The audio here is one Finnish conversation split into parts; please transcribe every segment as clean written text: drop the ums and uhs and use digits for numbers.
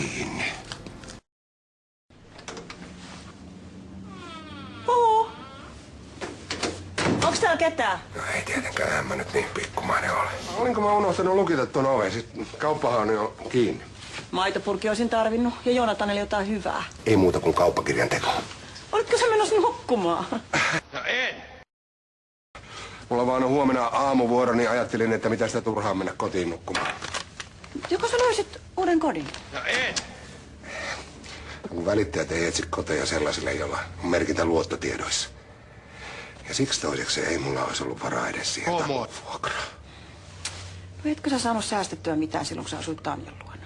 kiinni. Onks täällä ketään? No ei tietenkään, en mä nyt niin pikkumainen ole. Olinko mä unohtanut lukita ton oven? Sitten kauppahan on jo kiinni. Maitopurki olisin tarvinnut ja Joonatanille jotain hyvää. Ei muuta kuin kauppakirjan teko. Olitko sä menossa nukkumaan? No en! Mulla vaan on huomenna aamuvuoro, niin ajattelin, että mitä sitä turhaa mennä kotiin nukkumaan. Joko sä löysit uuden kodin? No en! Kun välittäjät ei etsi koteja sellaisille, jolla on merkintä luottotiedoissa. Ja siksi toiseksi ei mulla olisi ollut varaa edes siihen vuokraa. No etkö sä saanut säästettyä mitään silloin, kun sä asuit Tanjan luona?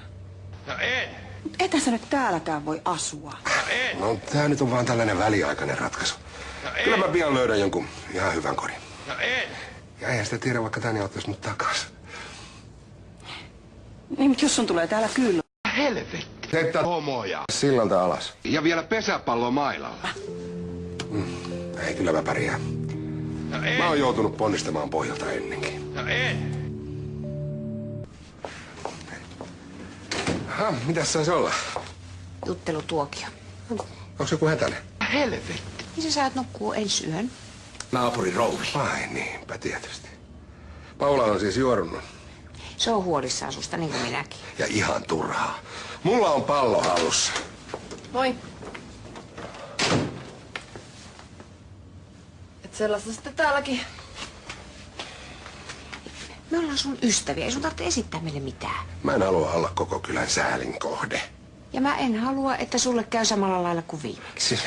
No en! Mut ethän sä nyt täälläkään voi asua. No en! No tää nyt on vaan tällainen väliaikainen ratkaisu. No en! Kyllä mä pian löydän jonkun ihan hyvän kodin. No en! Ja eihän sitä tiedä, vaikka tänne ottaisi mut takas. Niin, mutta jos sun tulee täällä kyllä. Helvetti! Heittää Homoja! sillalta alas. Ja vielä pesäpallo mailalla. Ei, kyllä mä pärjään. No en! Mä oon joutunut ponnistamaan pohjalta ennenkin. No en! Mitäs saisi olla? Juttelutuokio. Onko joku hätäinen? Helvetti! Missä sä et nukkuu ensi yön? Naapurin rouvi. Ai niinpä tietysti. Paula on siis juorunut. Se on huolissaan susta, niin kuin minäkin. Ja ihan turhaa. Mulla on pallo hallussa. Moi. Et sellaista sitten täälläkin. Me ollaan sun ystäviä, ei sun tarvitse esittää meille mitään. Mä en halua olla koko kylän säälin kohde. Ja mä en halua, että sulle käy samalla lailla kuin viimeksi. Siis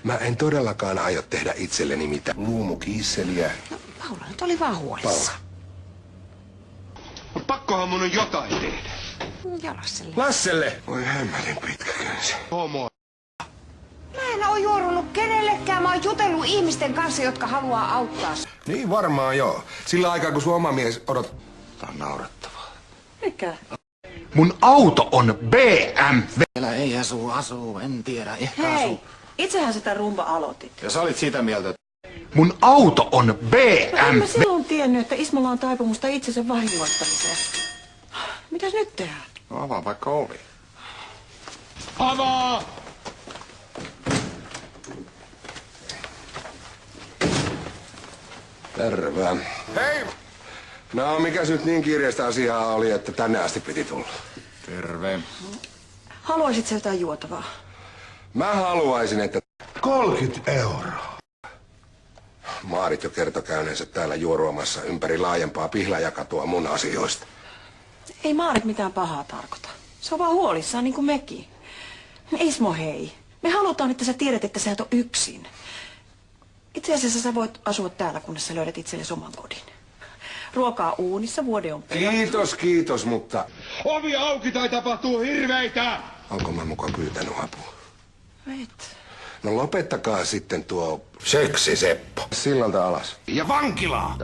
mä en todellakaan aio tehdä itselleni mitään luumukiisseliä. No, Paula nyt oli vaan huolissa. No pakkohan mun on jotain tehdä. Ja Lasselle. Lasselle! Voi hemmelin pitkä kynsi. Homo. Mä en oo juorunut kenellekään, mä oon jutellut ihmisten kanssa, jotka haluaa auttaa. Niin varmaan joo. Sillä aikaa kun sun oma mies Tää on naurettavaa. Mikä? Mun auto on BMW. Vielä ei asuu, en tiedä, ehkä Hei, asuu. itsehän sitä rumba aloitit. Ja sä olit sitä mieltä, että Mun auto on No en BMW. mä silloin tiennyt, että Ismolla on taipumusta itsensä vahingoittamiseen. Mitäs nyt tehdään? no, avaa vaikka ovi. Avaa! Terve. Hei! No, mikäs nyt niin kiireistä asiaa oli, että tänne asti piti tulla? Terve. Haluaisit sä jotain juotavaa? Mä haluaisin, että 30 euroa. Maarit jo kertoi käyneensä täällä juoruamassa ympäri laajempaa pihlajakatua mun asioista. Ei Maarit mitään pahaa tarkoita. Se on vaan huolissaan, niin kuin mekin. Ismo, hei. Me halutaan, että sä tiedät, että sä et ole yksin. Itse asiassa sä voit asua täällä, kunnes sä löydät itsellesi oman kodin. Ruokaa uunissa, vuode on Kiitos, mutta Ovi auki tai tapahtuu hirveitä! onko mä mukaan pyytänyt apua? Et. No lopettakaa sitten tuo seksi, Seppo. Sillalta alas. Ja vankilaa!